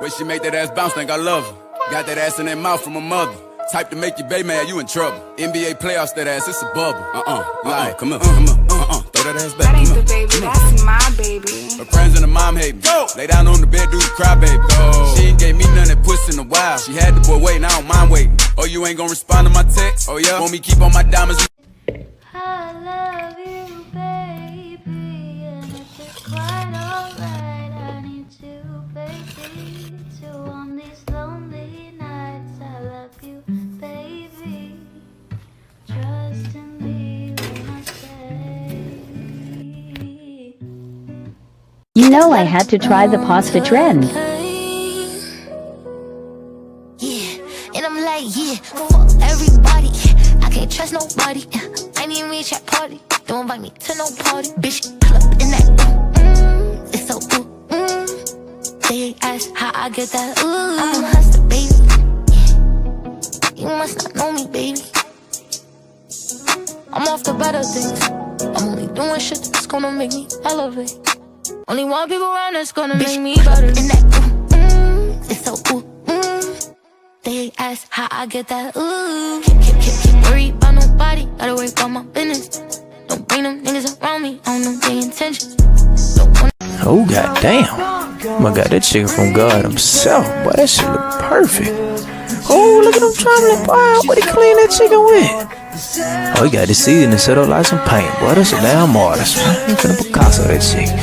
Way she make that ass bounce, think I love her. Got that ass in that mouth from her mother. Type to make you baby mad, you in trouble. NBA playoffs, that ass, it's a bubble. Come on, throw that ass back. That ain't the baby, that's my baby. Her friends and her mom hate me. Go. Lay down on the bed, do the cry, baby. Go. She ain't gave me none of that pussy in a while. She had the boy waiting, I don't mind waiting. Oh, you ain't gonna respond to my text? Oh yeah, want me keep on my diamonds? I love you, baby, and if it's quite alright, I need you, baby, too on these lonely nights. I love you, baby, trust in me when I say. You know I had to try the pasta trend. Yeah, and I'm like, yeah, fuck everybody. I can't trust nobody. I ain't even reach that party. Don't invite me to no party. Bitch, pull up in that it's so ooh, They ask how I get that ooh. I'm a hustler, baby. You must not know me, baby. I'm off the better things. I'm only doing shit that's gonna make me elevate. Only one people around that's gonna make me better. In that it's so ooh, They ask how I get that ooh. Keep worried about nobody. Gotta worry about my business. Don't bring them niggas around me. I don't know their intentions. Oh goddamn! Oh my god, that chicken from God himself. Boy, that shit look perfect. Oh, look at him trying to boy. What he clean that chicken with? Oh, he got the seasoning set up like some paint. Boy, that's a damn artist. He finna Picasso that chicken.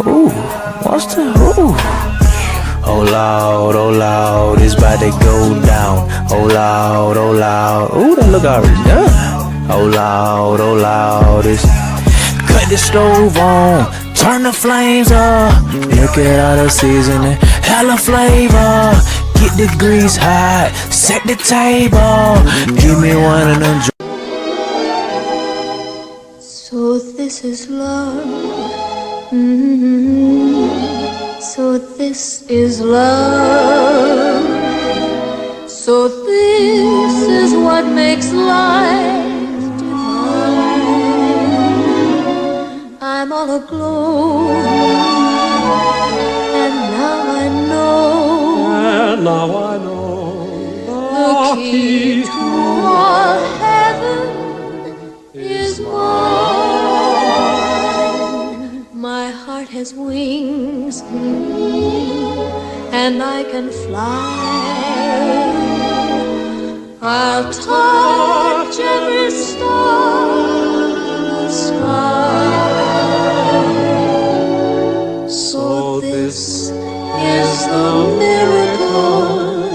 Ooh, what's the ooh? Oh Lord, it's about to go down. Oh Lord, ooh, that look already done. Oh Lord, it's cut the stove on, turn the flames up. Look at all the seasoning, hella flavor. Get the grease hot, set the table. Give me one of them. So this is love. So this is love. So this is what makes life divine. I'm all aglow, and now I know, the key to our heaven is mine. My heart has wings, and I can fly. I'll touch every star in the sky. So this is the miracle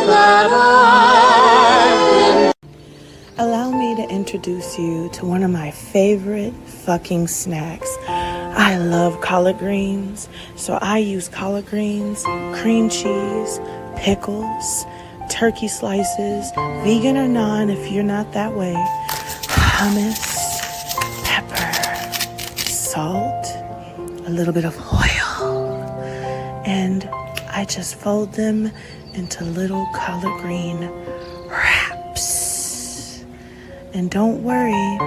that I've been. Allow me to introduce you to one of my favorite fucking snacks. I love collard greens, so I use collard greens, cream cheese, pickles, turkey slices, vegan or non if you're not that way, hummus, pepper, salt, a little bit of oil, and I just fold them into little collard green wraps. And don't worry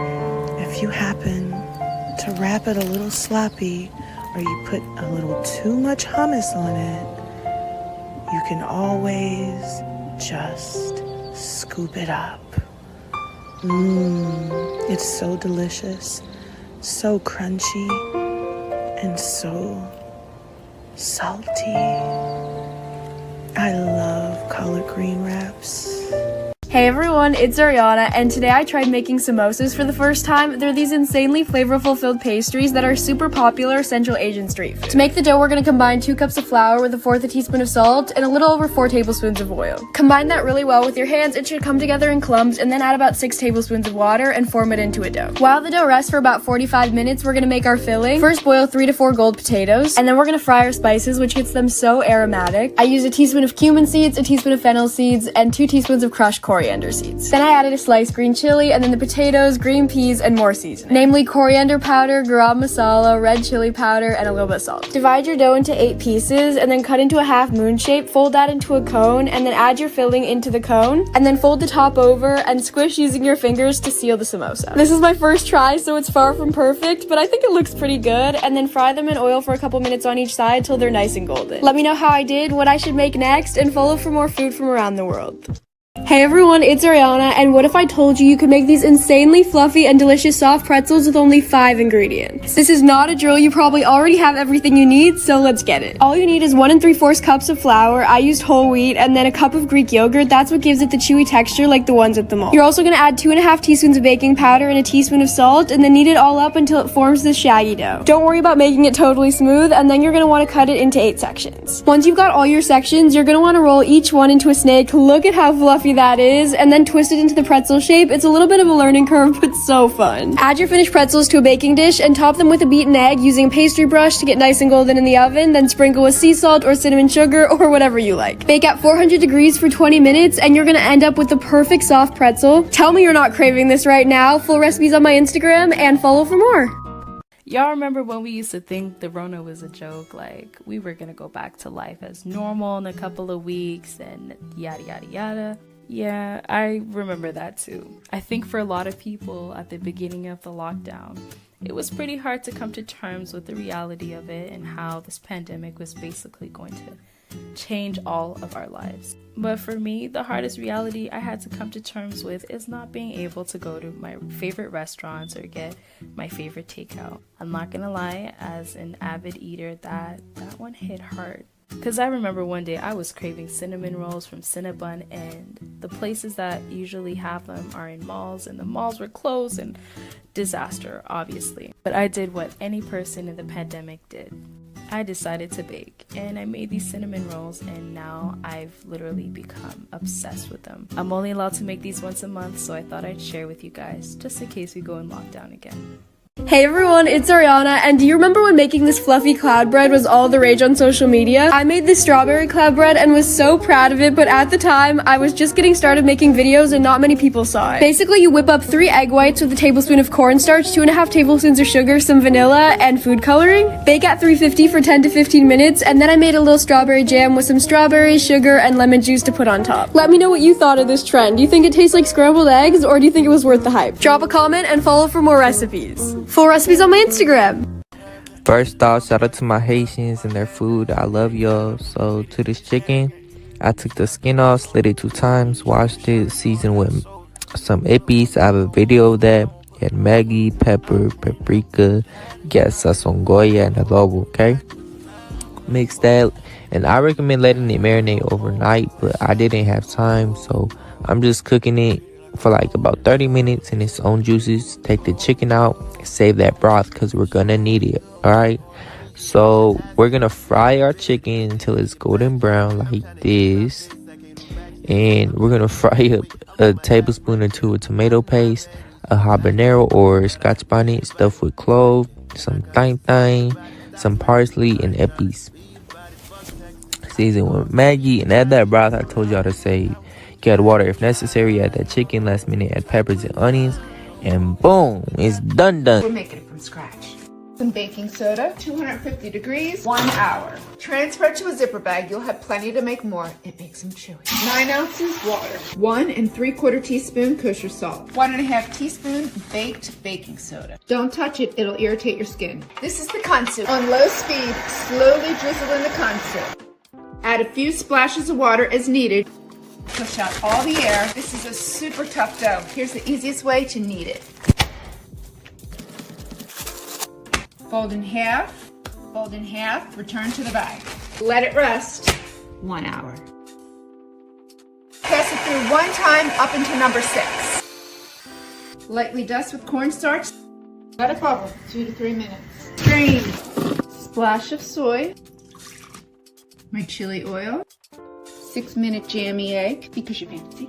if you happen to wrap it a little sloppy or you put a little too much hummus on it. You can always just scoop it up. It's so delicious, so crunchy, and so salty. I love collard green wraps. Hey everyone, it's Ariana, and today I tried making samosas for the first time. They're these insanely flavorful filled pastries that are super popular Central Asian street food. To make the dough, we're going to combine 2 cups of flour with 1/4 teaspoon of salt and a little over 4 tablespoons of oil. Combine that really well with your hands. It should come together in clumps, and then add about 6 tablespoons of water and form it into a dough. While the dough rests for about 45 minutes, we're going to make our filling. First, boil 3 to 4 gold potatoes, and then we're going to fry our spices, which gets them so aromatic. I use a teaspoon of cumin seeds, a teaspoon of fennel seeds, and 2 teaspoons of crushed coriander. coriander seeds. Then I added a sliced green chili and then the potatoes, green peas, and more seasoning. Namely coriander powder, garam masala, red chili powder, and a little bit of salt. Divide your dough into 8 pieces and then cut into a half moon shape, fold that into a cone, and then add your filling into the cone, and then fold the top over and squish using your fingers to seal the samosa. This is my first try, so it's far from perfect, but I think it looks pretty good, and then fry them in oil for a couple minutes on each side till they're nice and golden. Let me know how I did, what I should make next, and follow for more food from around the world. Hey everyone, it's Ariana, and what if I told you you could make these insanely fluffy and delicious soft pretzels with only 5 ingredients? This is not a drill, you probably already have everything you need, so let's get it. All you need is 1 3/4 cups of flour, I used whole wheat, and then a cup of Greek yogurt. That's what gives it the chewy texture like the ones at the mall. You're also going to add 2.5 teaspoons of baking powder and a teaspoon of salt, and then knead it all up until it forms this shaggy dough. Don't worry about making it totally smooth, and then you're going to want to cut it into 8 sections. Once you've got all your sections, you're going to want to roll each one into a snake. Look at how fluffy that is, and then twist it into the pretzel shape. It's a little bit of a learning curve, but so fun. Add your finished pretzels to a baking dish and top them with a beaten egg using a pastry brush to get nice and golden in the oven, then sprinkle with sea salt or cinnamon sugar or whatever you like. Bake at 400 degrees for 20 minutes and you're gonna end up with the perfect soft pretzel. Tell me you're not craving this right now. Full recipes on my Instagram and follow for more. Y'all remember when we used to think the Rona was a joke, like we were gonna go back to life as normal in a couple of weeks and yada yada yada? Yeah, I remember that too. I think for a lot of people at the beginning of the lockdown, it was pretty hard to come to terms with the reality of it and how this pandemic was basically going to change all of our lives. But for me, the hardest reality I had to come to terms with is not being able to go to my favorite restaurants or get my favorite takeout. I'm not gonna lie, as an avid eater, that one hit hard. Because I remember one day I was craving cinnamon rolls from Cinnabon, and the places that usually have them are in malls, and the malls were closed, and disaster, obviously. But I did what any person in the pandemic did. I decided to bake, and I made these cinnamon rolls, and now I've literally become obsessed with them. I'm only allowed to make these once a month, so I thought I'd share with you guys, just in case we go in lockdown again. Hey everyone, it's Ariana, and do you remember when making this fluffy cloud bread was all the rage on social media? I made this strawberry cloud bread and was so proud of it, but at the time, I was just getting started making videos and not many people saw it. Basically, you whip up 3 egg whites with a tablespoon of cornstarch, 2.5 tablespoons of sugar, some vanilla, and food coloring. Bake at 350 for 10 to 15 minutes, and then I made a little strawberry jam with some strawberries, sugar, and lemon juice to put on top. Let me know what you thought of this trend. Do you think it tastes like scrambled eggs, or do you think it was worth the hype? Drop a comment and follow for more recipes. Full recipes on my Instagram. First off, shout out to my Haitians and their food. I love y'all. So to this chicken, I took the skin off, slid it 2 times, washed it, seasoned with some epis. I have a video of that. You had Maggi, pepper, paprika, got sazon goya, and adobo, okay? Mix that, and I recommend letting it marinate overnight, but I didn't have time, so I'm just cooking it for like about 30 minutes in its own juices. Take the chicken out, save that broth because we're gonna need it. All right, so we're gonna fry our chicken until it's golden brown like this, and we're gonna fry up a tablespoon or 2 of tomato paste, a habanero or scotch bonnet stuffed with clove, some thyme, some parsley, and epis. Season with Maggi, and add that broth I told y'all to save. You add water if necessary, add that chicken, last minute add peppers and onions, and boom, it's done. We're making it from scratch. Some baking soda, 250 degrees, 1 hour. Transfer to a zipper bag. You'll have plenty to make more. It makes them chewy. 9 ounces water. 1 3/4 teaspoon kosher salt. 1.5 teaspoon baked baking soda. Don't touch it. It'll irritate your skin. This is the consomme. On low speed, slowly drizzle in the consomme. Add a few splashes of water as needed. Push out all the air. This is a super tough dough. Here's the easiest way to knead it. Fold in half, return to the bag. Let it rest 1 hour. Pass it through 1 time up into number 6. Lightly dust with cornstarch. Let it bubble 2 to 3 minutes. Strain. Splash of soy. My chili oil. 6-minute jammy egg because you're fancy.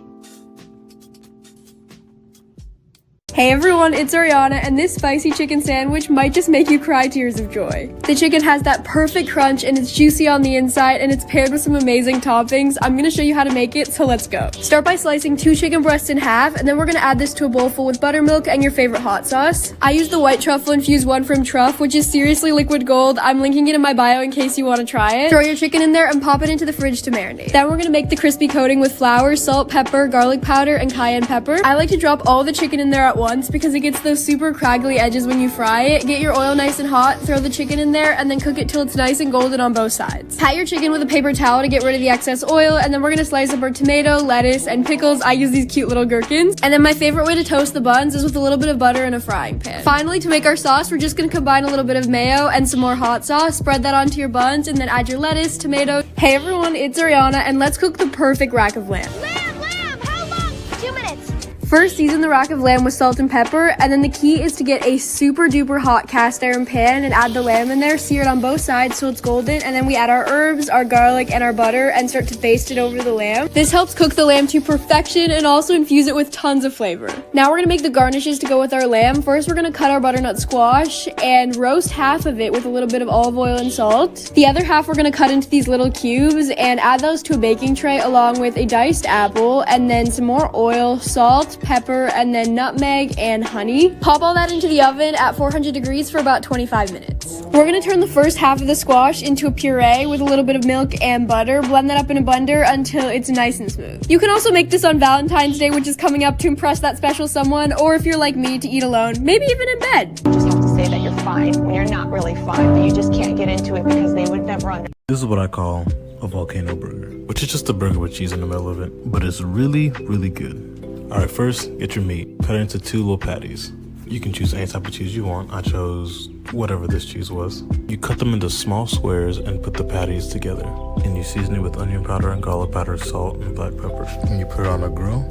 Hey everyone, it's Ariana, and this spicy chicken sandwich might just make you cry tears of joy. The chicken has that perfect crunch and it's juicy on the inside and it's paired with some amazing toppings. I'm gonna show you how to make it, so let's go. Start by slicing 2 chicken breasts in half, and then we're gonna add this to a bowl full with buttermilk and your favorite hot sauce. I use the white truffle infused one from Truff, which is seriously liquid gold. I'm linking it in my bio in case you want to try it. Throw your chicken in there and pop it into the fridge to marinate. Then we're gonna make the crispy coating with flour, salt, pepper, garlic powder, and cayenne pepper. I like to drop all the chicken in there at once because it gets those super craggly edges when you fry it. Get your oil nice and hot, throw the chicken in there, and then cook it till it's nice and golden on both sides. Pat your chicken with a paper towel to get rid of the excess oil, and then we're gonna slice up our tomato, lettuce, and pickles. I use these cute little gherkins. And then my favorite way to toast the buns is with a little bit of butter in a frying pan. Finally, to make our sauce, we're just gonna combine a little bit of mayo and some more hot sauce, spread that onto your buns, and then add your lettuce, tomato. Hey everyone, it's Ariana, and let's cook the perfect rack of lamb. Lamb, how long? 2 minutes. First, season the rack of lamb with salt and pepper, and then the key is to get a super duper hot cast iron pan and add the lamb in there, sear it on both sides so it's golden, and then we add our herbs, our garlic, and our butter and start to baste it over the lamb. This helps cook the lamb to perfection and also infuse it with tons of flavor. Now we're gonna make the garnishes to go with our lamb. First, we're gonna cut our butternut squash and roast half of it with a little bit of olive oil and salt. The other half we're gonna cut into these little cubes and add those to a baking tray along with a diced apple and then some more oil, salt, pepper, and then nutmeg and honey. Pop all that into the oven at 400 degrees for about 25 minutes. We're gonna turn the first half of the squash into a puree with a little bit of milk and butter. Blend that up in a blender until it's nice and smooth. You can also make this on Valentine's Day, which is coming up, to impress that special someone, or if you're like me, to eat alone, maybe even in bed. You just have to say that you're fine when you're not really fine, but you just can't get into it because they would never understand. This is what I call a volcano burger, which is just a burger with cheese in the middle of it, but it's really, really good. Alright, first, get your meat, cut it into 2 little patties. You can choose any type of cheese you want. I chose whatever this cheese was. You cut them into small squares and put the patties together. And you season it with onion powder and garlic powder, salt, and black pepper. And you put it on a grill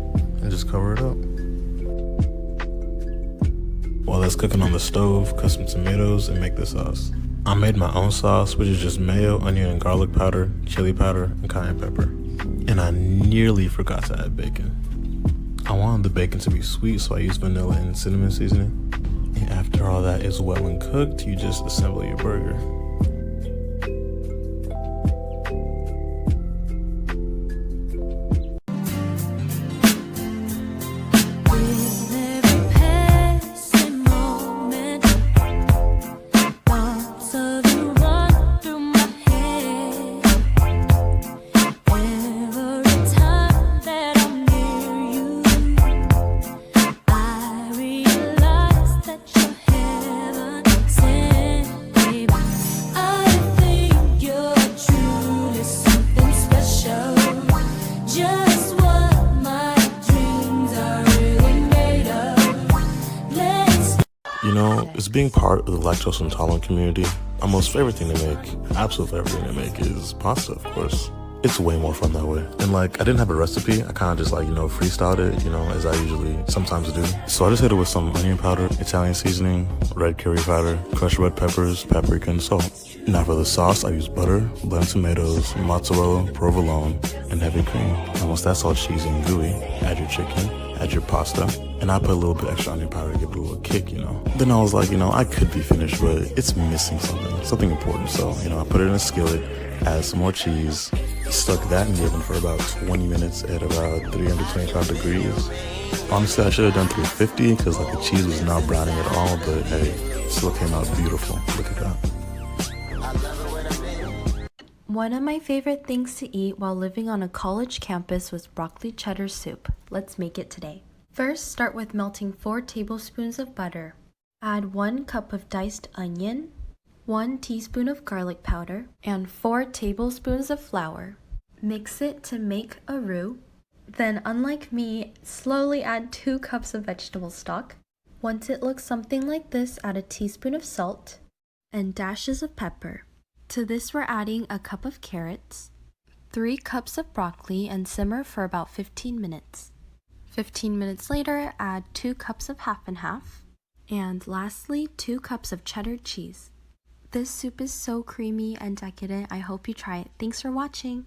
and just cover it up. While that's cooking on the stove, cut some tomatoes and make the sauce. I made my own sauce, which is just mayo, onion, and garlic powder, chili powder, and cayenne pepper. And I nearly forgot to add bacon. I wanted the bacon to be sweet, so I used vanilla and cinnamon seasoning. And after all that is well and cooked, you just assemble your burger. You know, it's being part of the lactose intolerant community. My most favorite thing to make, absolute favorite thing to make, is pasta, of course. It's way more fun that way. And like, I didn't have a recipe. I kind of just like, freestyled it, as I usually sometimes do. So I just hit it with some onion powder, Italian seasoning, red curry powder, crushed red peppers, paprika, and salt. Now for the sauce, I use butter, blended tomatoes, mozzarella, provolone, and heavy cream. And once that's all cheesy and gooey, add your chicken, add your pasta, and I put a little bit extra onion powder to give it a little kick, Then I was like, I could be finished, but it's missing something important. So, I put it in a skillet, add some more cheese, stuck that in the oven for about 20 minutes at about 325 degrees. Honestly, I should have done 350 because the cheese was not browning at all, but hey, it still came out beautiful. Look at that. One of my favorite things to eat while living on a college campus was broccoli cheddar soup. Let's make it today. First, start with melting 4 tablespoons of butter. Add 1 cup of diced onion, 1 teaspoon of garlic powder, and 4 tablespoons of flour. Mix it to make a roux. Then, unlike me, slowly add 2 cups of vegetable stock. Once it looks something like this, add a teaspoon of salt and dashes of pepper. To this, we're adding a cup of carrots, 3 cups of broccoli, and simmer for about 15 minutes. 15 minutes later, add 2 cups of half and half. And lastly, 2 cups of cheddar cheese. This soup is so creamy and decadent. I hope you try it. Thanks for watching.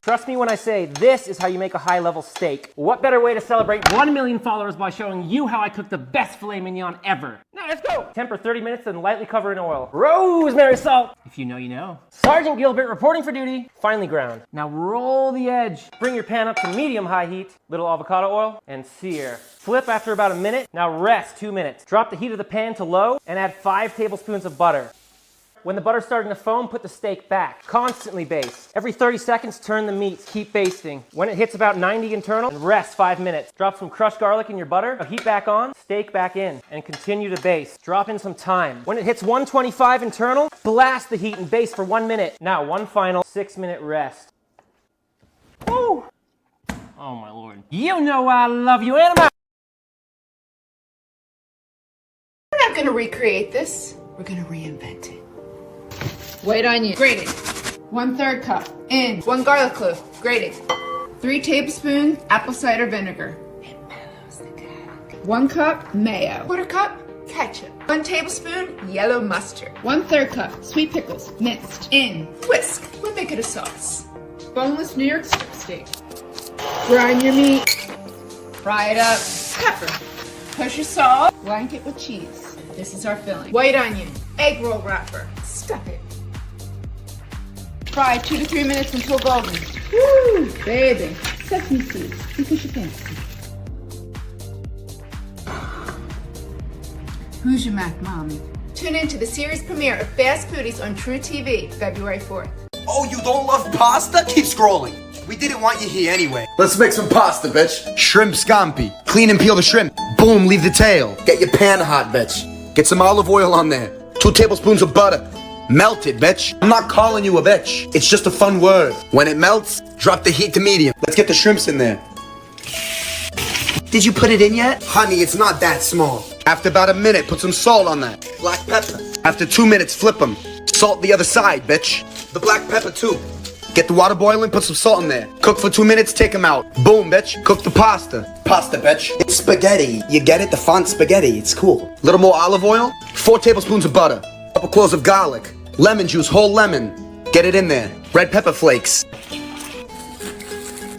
Trust me when I say this is how you make a high-level steak. What better way to celebrate 1 million followers by showing you how I cook the best filet mignon ever? Now let's go! Temper 30 minutes and lightly cover in oil. Rosemary salt! If you know, you know. Sergeant Gilbert reporting for duty. Finely ground. Now roll the edge. Bring your pan up to medium-high heat. Little avocado oil and sear. Flip after about a minute. Now rest 2 minutes. Drop the heat of the pan to low and add 5 tablespoons of butter. When the butter's starting to foam, put the steak back. Constantly baste. Every 30 seconds, turn the meat. Keep basting. When it hits about 90 internal, rest 5 minutes. Drop some crushed garlic in your butter. Heat back on, steak back in, and continue to baste. Drop in some thyme. When it hits 125 internal, blast the heat and baste for 1 minute. Now, one final 6-minute rest. Woo! Oh my lord. You know I love you, and I'm out. We're not gonna recreate this. We're gonna reinvent it. White onion, grated. 1/3 cup. In. 1 garlic clove, grated. 3 tablespoons apple cider vinegar. It mellows the garlic. 1 cup mayo. 1/4 cup ketchup. 1 tablespoon yellow mustard. 1/3 cup sweet pickles, minced. In. Whisk. We'll make it a sauce. Boneless New York strip steak. Brine your meat. Fry it up. Pepper. Kosher salt. Blanket with cheese. This is our filling. White onion. Egg roll wrapper. Stuff it. Fry 2 to 3 minutes until golden. Woo, baby. Sesame seeds, because you fancy. Who's your Mac mommy? Tune in to the series premiere of Fast Foodies on True TV, February 4th. Oh, you don't love pasta? Keep scrolling. We didn't want you here anyway. Let's make some pasta, bitch. Shrimp scampi. Clean and peel the shrimp. Boom, leave the tail. Get your pan hot, bitch. Get some olive oil on there. 2 tablespoons of butter. Melt it, bitch. I'm not calling you a bitch. It's just a fun word. When it melts, drop the heat to medium. Let's get the shrimps in there. Did you put it in yet? Honey, it's not that small. After about a minute, put some salt on that. Black pepper. After 2 minutes, flip them. Salt the other side, bitch. The black pepper too. Get the water boiling, put some salt in there. Cook for 2 minutes, take them out. Boom, bitch. Cook the pasta. Pasta, bitch. It's spaghetti. You get it? The font spaghetti. It's cool. Little more olive oil. 4 tablespoons of butter. Couple cloves of garlic. Lemon juice, whole lemon. Get it in there. Red pepper flakes.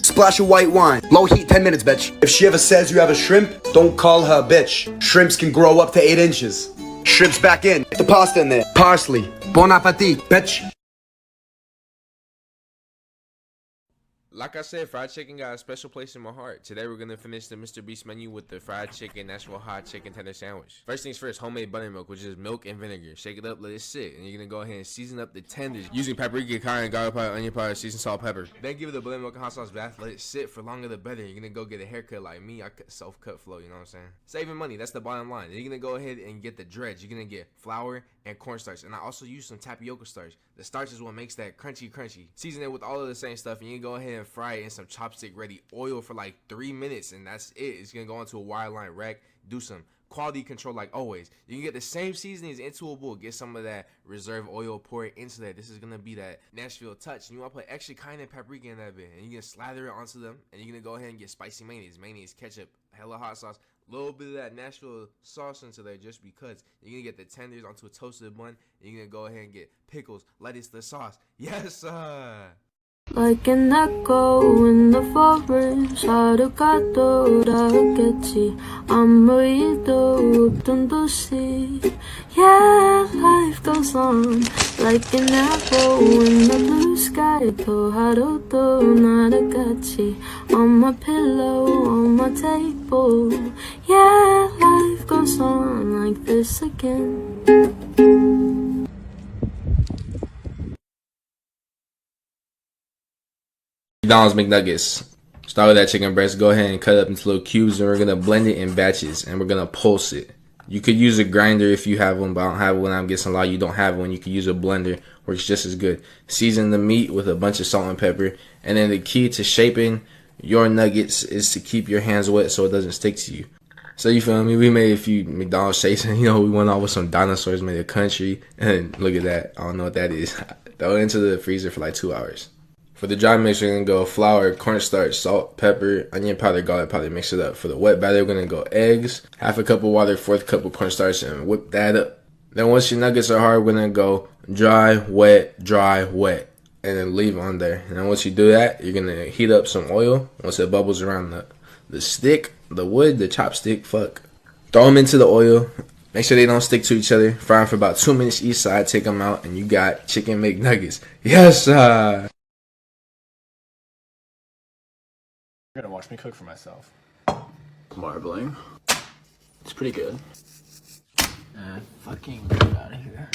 Splash of white wine. Low heat, 10 minutes, bitch. If she ever says you have a shrimp, don't call her a bitch. Shrimps can grow up to 8 inches. Shrimps back in. Get the pasta in there. Parsley. Bon appetit, bitch. Like I said, fried chicken got a special place in my heart. Today we're gonna finish the Mr. Beast menu with the fried chicken Nashville hot chicken tender sandwich. First things first, homemade buttermilk, which is milk and vinegar. Shake it up, let it sit, and you're gonna go ahead and season up the tenders using paprika, cayenne, garlic powder, onion powder, seasoned salt, pepper. Then give it a blend milk and hot sauce bath. Let it sit for longer the better. You're gonna go get a haircut like me. I self-cut flow, you know what I'm saying? Saving money, that's the bottom line. Then you're gonna go ahead and get the dredge. You're gonna get flour and cornstarch, and I also use some tapioca starch. The starch is what makes that crunchy. Season it with all of the same stuff, and you can go ahead and fry it in some chopstick ready oil for like 3 minutes, and that's it. It's gonna go onto a wireline rack. Do some quality control like always. You can get the same seasonings into a bowl. Get some of that reserve oil, pour it into that. This is gonna be that Nashville touch, and you want to put extra cayenne and paprika in that bit, and you're gonna slather it onto them, and you're gonna go ahead and get spicy mayonnaise, ketchup, hella hot sauce, a little bit of that Nashville sauce into there just because. You're gonna get the tenders onto a toasted bun, and you're gonna go ahead and get pickles, lettuce, the sauce. Yes, sir. Like an echo in the forest 하루가 돌아오겠지 아무 일도 없던 도시 Yeah, life goes on Like an arrow in the blue sky 또 하루도 날아갔지 On my pillow, on my table Yeah, life goes on like this again McDonald's McNuggets. Start with that chicken breast. Go ahead and cut it up into little cubes, and we're gonna blend it in batches, and we're gonna pulse it. You could use a grinder if you have one, but I don't have one. I'm guessing a lot of you don't have one. You could use a blender, works just as good. Season the meat with a bunch of salt and pepper, and then the key to shaping your nuggets is to keep your hands wet so it doesn't stick to you. So you feel me? We made a few McDonald's shapes, and we went off with some dinosaurs, made a country, and look at that. I don't know what that is. Throw it into the freezer for like 2 hours. For the dry mix, we're going to go flour, cornstarch, salt, pepper, onion powder, garlic powder, mix it up. For the wet batter, we're going to go eggs, half a cup of water, 1/4 cup of cornstarch, and whip that up. Then once your nuggets are hard, we're going to go dry, wet, and then leave it on there. And then once you do that, you're gonna heat up some oil. Once it bubbles around the stick, the wood, the chopstick, throw them into the oil. Make sure they don't stick to each other. Fry them for about 2 minutes each side. Take them out, and you got chicken McNuggets. Yes, You're gonna watch me cook for myself. Marbling. It's pretty good. And fucking get it out of here.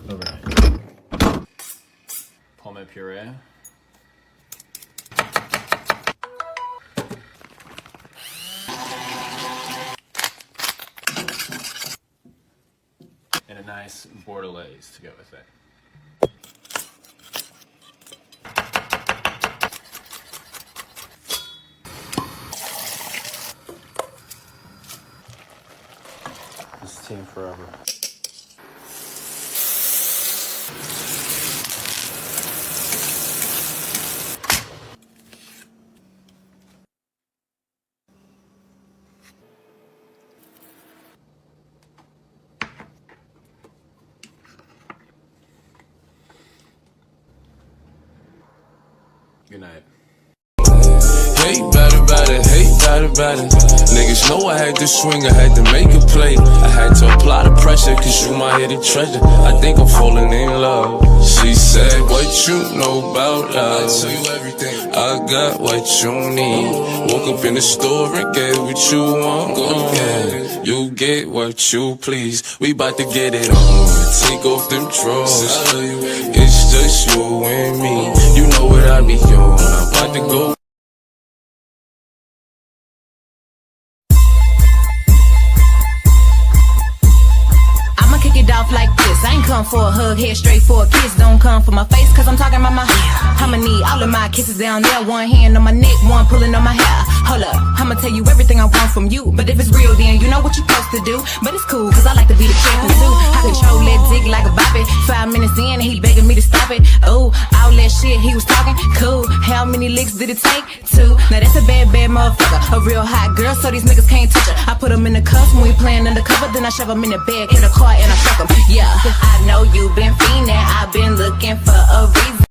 Overnight. Pommes puree. And a nice bordelaise to go with it. This team forever. Good night. Hate about it. Niggas know I had to swing, I had to make a play. I had to apply the pressure, cause you my hidden treasure. I think I'm falling in love. She said, what you know about love? I tell you everything. I got what you need. Woke up in the store and get what you want. Go ahead, you get what you please. We bout to get it on. Take off them drawers. It's just you and me. You know what I be on. I'm about to go. Off like this. I ain't come for a hug, head straight for a kiss. Don't come for my face, cause I'm talking about my I'ma need all of my kisses down there. One hand on my neck, one pulling on my hair. Hold up, I'ma tell you everything I want from you. But if it's real, then you know what you're supposed to do. But it's cool, cause I like to be the champion too. I control that dick like a boppy. 5 minutes in, he begging me to stop it. Oh, all that shit he was talking, cool. How many licks did it take? 2. Now that's a bad motherfucker. A real hot girl, so these niggas can't touch her. I put them in the cuffs when we playing undercover. Then I shove them in the bag, in the car, and I fuck them. Yeah, I know you've been fiending. I've been looking for a reason.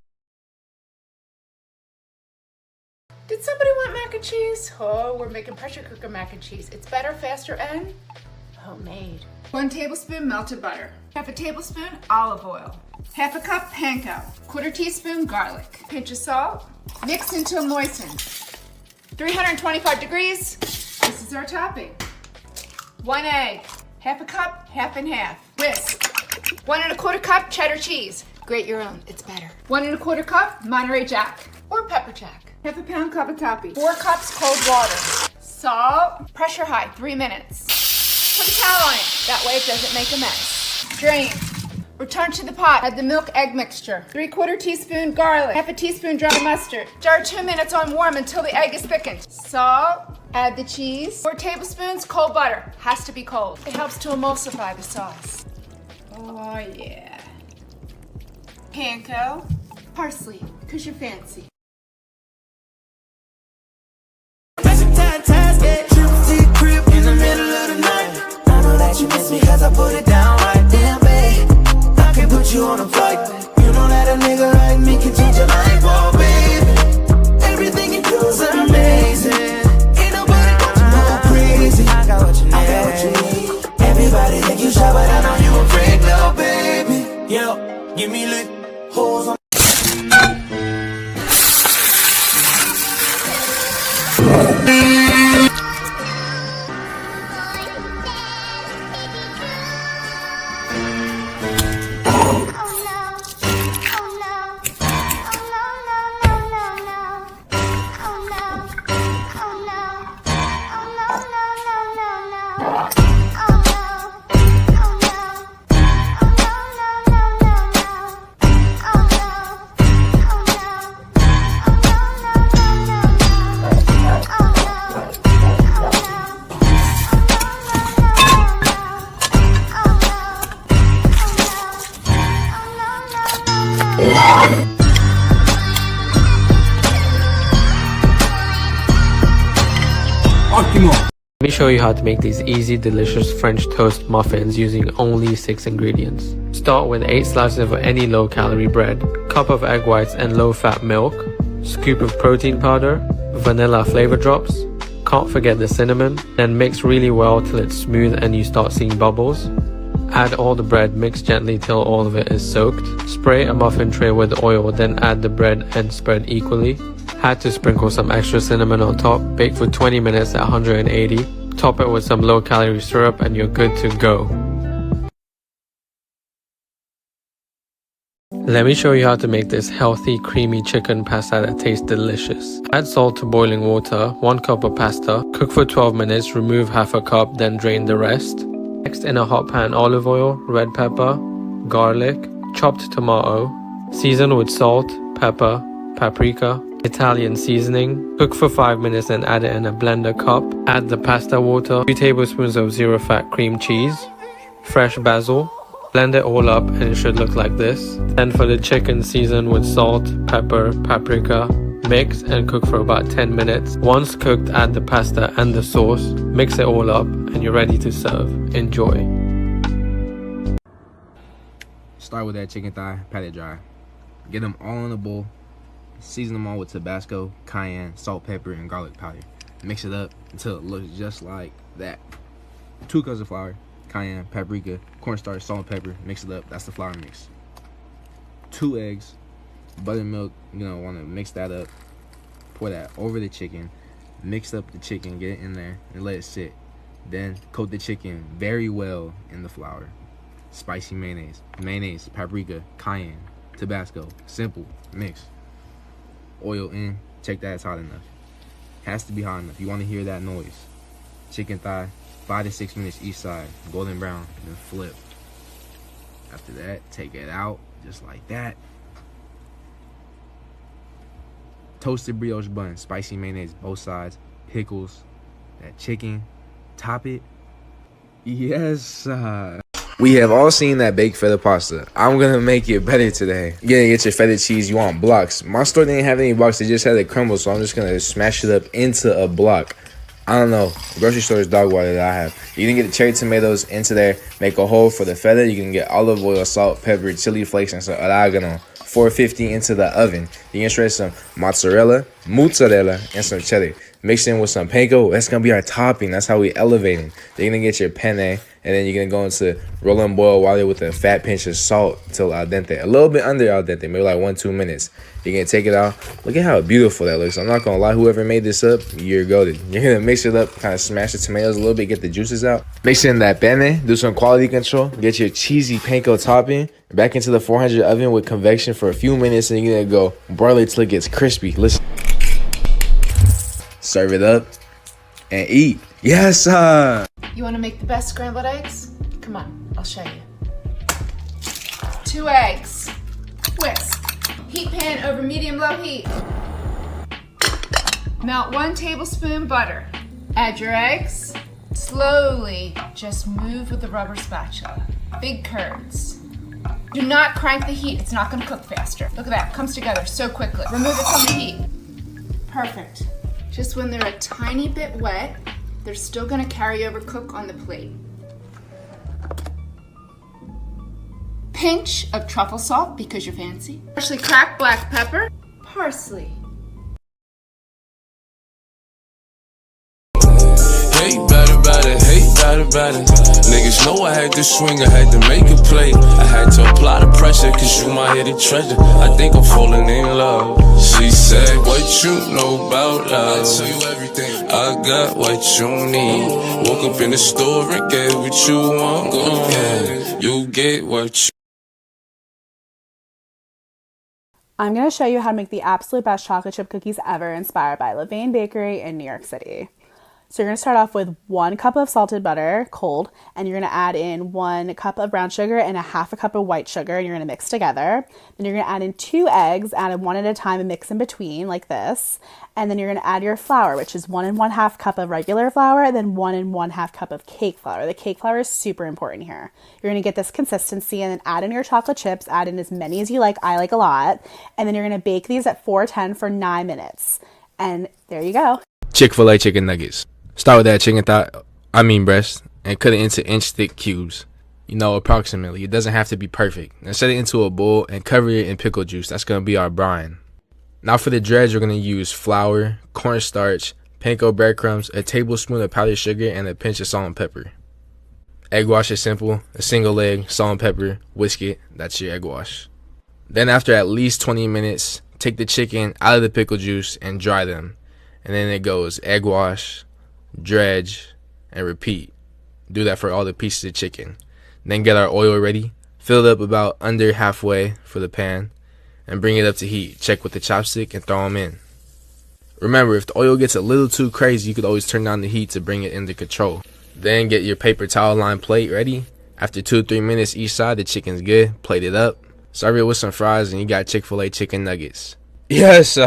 Did somebody want mac and cheese? Oh, we're making pressure cooker mac and cheese. It's better, faster, and homemade. 1 tablespoon melted butter. 1/2 tablespoon olive oil. 1/2 cup panko. 1/4 teaspoon garlic. Pinch of salt. Mix until moistened. 325 degrees. This is our topping. 1 egg. 1/2 cup, half and half. Whisk. 1 1/4 cup cheddar cheese. Grate your own, it's better. 1 1/4 cup Monterey Jack or pepper jack. 1/2 pound cavatappi. 4 cups cold water. Salt. Pressure high, 3 minutes. Put a towel on it, that way it doesn't make a mess. Drain. Return to the pot. Add the milk egg mixture. 3/4 teaspoon garlic. 1/2 teaspoon dry mustard. Jar 2 minutes on warm until the egg is thickened. Salt. Add the cheese. 4 tablespoons cold butter. Has to be cold. It helps to emulsify the sauce. Oh yeah. Panko. Parsley, cause you're fancy. In the middle of the night, I know that you miss me cause I put it down right. Damn, babe, I can put you on a flight. You know that a nigga like me can change your life, oh baby. Everything you do is amazing. Ain't nobody got you go crazy. I got what you need. Everybody think you shy, but I know you a freak, little baby. Yo, give me lit holes on. Let me show you how to make these easy, delicious French toast muffins using only 6 ingredients. Start with 8 slices of any low-calorie bread, cup of egg whites and low-fat milk, scoop of protein powder, vanilla flavor drops, can't forget the cinnamon, then mix really well till it's smooth and you start seeing bubbles. Add all the bread, mix gently till all of it is soaked. Spray a muffin tray with oil, then add the bread and spread equally. Had to sprinkle some extra cinnamon on top. Bake for 20 minutes at 180. Top it with some low-calorie syrup and you're good to go. Let me show you how to make this healthy, creamy chicken pasta that tastes delicious. Add salt to boiling water, 1 cup of pasta. Cook for 12 minutes, remove half a cup, then drain the rest. Next, in a hot pan, olive oil, red pepper, garlic, chopped tomato. Season with salt, pepper, paprika, Italian seasoning. Cook for 5 minutes and add it in a blender cup. Add the pasta water, 2 tablespoons of zero-fat cream cheese, fresh basil. Blend it all up and it should look like this. Then for the chicken, season with salt, pepper, paprika. Mix and cook for about 10 minutes. Once cooked, add the pasta and the sauce. Mix it all up and you're ready to serve. Enjoy. Start with that chicken thigh, pat it dry. Get them all in a bowl. Season them all with Tabasco, cayenne, salt, pepper, and garlic powder. Mix it up until it looks just like that. 2 cups of flour, cayenne, paprika, cornstarch, salt, and pepper. Mix it up. That's the flour mix. 2 eggs, buttermilk. You're gonna want to mix that up. Pour that over the chicken. Mix up the chicken, get it in there, and let it sit. Then coat the chicken very well in the flour. Spicy mayonnaise, paprika, cayenne, Tabasco. Simple. Mix. Oil in. Check that it's hot enough. Has to be hot enough. You want to hear that noise. Chicken thigh, 5 to 6 minutes each side, golden brown, then flip. After that, take it out just like that. Toasted brioche bun, spicy mayonnaise both sides, pickles, that chicken, top it. Yes. We have all seen that baked feta pasta. I'm gonna make it better today. You're gonna get your feta cheese. You want blocks. My store didn't have any blocks. They just had it crumble, so I'm just gonna smash it up into a block. I don't know. Grocery store is dog water that I have. You can get the cherry tomatoes into there. Make a hole for the feta. You can get olive oil, salt, pepper, chili flakes, and some oregano. 450 into the oven. You can shred some mozzarella, and some cheddar. Mix in with some panko. That's gonna be our topping. That's how we elevating. You're gonna get your penne, and then you're gonna go into roll and boil while with a fat pinch of salt till al dente. A little bit under al dente, maybe like 1-2 minutes. You're gonna take it out. Look at how beautiful that looks. I'm not gonna lie, whoever made this up, you're goated. You're gonna mix it up, kind of smash the tomatoes a little bit, get the juices out. Mix in that penne, do some quality control, get your cheesy panko topping, back into the 400 oven with convection for a few minutes, and you're gonna go broil it till it gets crispy. Listen. Serve it up and eat. Yes, You want to make the best scrambled eggs? Come on, I'll show you. 2 eggs. Whisk. Heat pan over medium-low heat. Melt 1 tablespoon butter. Add your eggs. Slowly, just move with the rubber spatula. Big curds. Do not crank the heat, it's not gonna cook faster. Look at that, it comes together so quickly. Remove it from the heat. Perfect. Just when they're a tiny bit wet, they're still gonna carry over cook on the plate. Pinch of truffle salt because you're fancy. Freshly cracked black pepper, parsley. Hate about it. Niggas know I had to swing, I had to make a play. I had to apply the pressure, cause you my hidden treasure. I think I'm falling in love. She said, what you know about love? I tell you everything. I got what you need. Woke up in the store and get what you want. Go ahead, you get what you. I'm going to show you how to make the absolute best chocolate chip cookies ever, inspired by Levain Bakery in New York City. So you're going to start off with 1 cup of salted butter, cold, and you're going to add in 1 cup of brown sugar and 1/2 cup of white sugar, and you're going to mix together. Then you're going to add in 2 eggs, add in 1 at a time and mix in between like this. And then you're going to add your flour, which is 1 1/2 cup of regular flour, then 1 1/2 cup of cake flour. The cake flour is super important here. You're going to get this consistency and then add in your chocolate chips, add in as many as you like. I like a lot. And then you're going to bake these at 410 for 9 minutes. And there you go. Chick-fil-A chicken nuggets. Start with that chicken breast, and cut it into inch thick cubes. You know, approximately. It doesn't have to be perfect. Now set it into a bowl and cover it in pickle juice. That's gonna be our brine. Now for the dredge, we're gonna use flour, cornstarch, panko breadcrumbs, a tablespoon of powdered sugar, and a pinch of salt and pepper. Egg wash is simple. A single egg, salt and pepper, whisk it. That's your egg wash. Then after at least 20 minutes, take the chicken out of the pickle juice and dry them. And then it goes egg wash, dredge, and repeat. Do that for all the pieces of chicken. Then get our oil ready. Fill it up about under halfway for the pan. And bring it up to heat. Check with the chopstick and throw them in. Remember, if the oil gets a little too crazy, you could always turn down the heat to bring it under control. Then get your paper towel lined plate ready. After 2 or 3 minutes each side, the chicken's good. Plate it up. Serve it with some fries and you got Chick-fil-A chicken nuggets. Yes,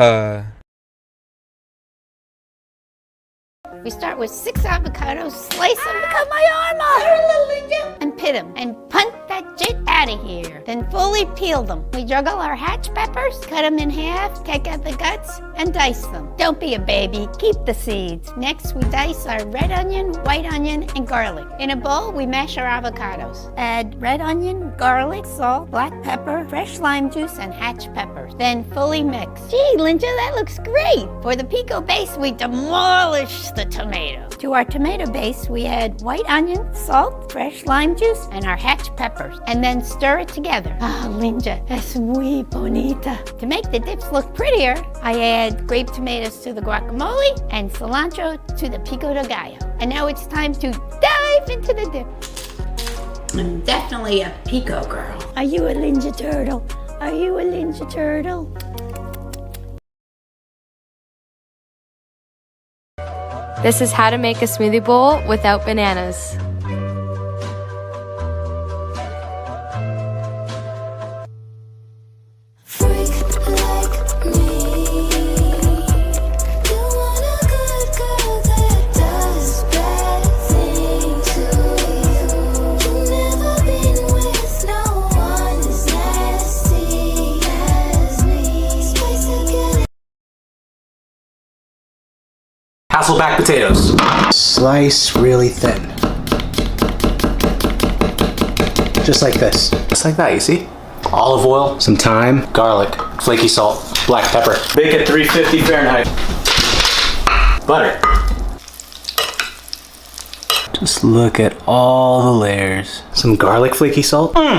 We start with 6 avocados, slice them, cut my arm off, and pit them, and punt that shit out of here. Then fully peel them. We juggle our hatch peppers, cut them in half, take out the guts, and dice them. Don't be a baby, keep the seeds. Next, we dice our red onion, white onion, and garlic. In a bowl, we mash our avocados. Add red onion, garlic, salt, black pepper, fresh lime juice, and hatch peppers. Then fully mix. Gee, Linda, that looks great. For the pico base, we demolish the tomato. To our tomato base, we add white onion, salt, fresh lime juice, and our hatch peppers, and then stir it together. Ah, Linda, es muy bonita. To make the dips look prettier, I add grape tomatoes to the guacamole and cilantro to the pico de gallo. And now it's time to dive into the dip. I'm definitely a pico girl. Are you a Linda turtle? Are you a Linda turtle? This is how to make a smoothie bowl without bananas. Hasselback potatoes. Slice really thin. Just like this. Just like that, you see? Olive oil, Some thyme. garlic, flaky salt, black pepper, Bake at 350 Fahrenheit. butter. Just look at all the layers. Some garlic flaky salt. You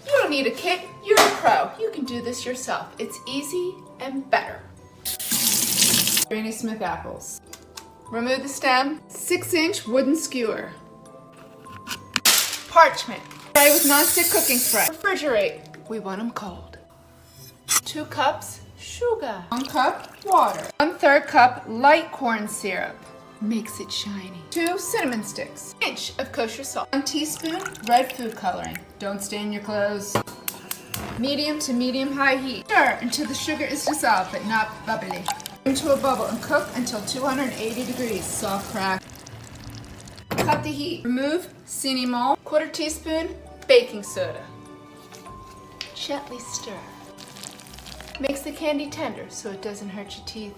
don't need a kit, you're a pro. You can do this yourself. It's easy and better. Granny Smith apples. Remove the stem. 6-inch wooden skewer. Parchment. Spray with nonstick cooking spray. Refrigerate. We want them cold. 2 cups sugar. 1 cup water. 1/3 cup light corn syrup. Makes it shiny. 2 cinnamon sticks. Inch of kosher salt. 1 teaspoon red food coloring. Don't stain your clothes. Medium to medium-high heat. Stir until the sugar is dissolved but not bubbly. Into a bubble and cook until 280 degrees. Soft crack. Cut the heat. Remove cinnamon. 1/4 teaspoon baking soda. Gently stir. Makes the candy tender so it doesn't hurt your teeth.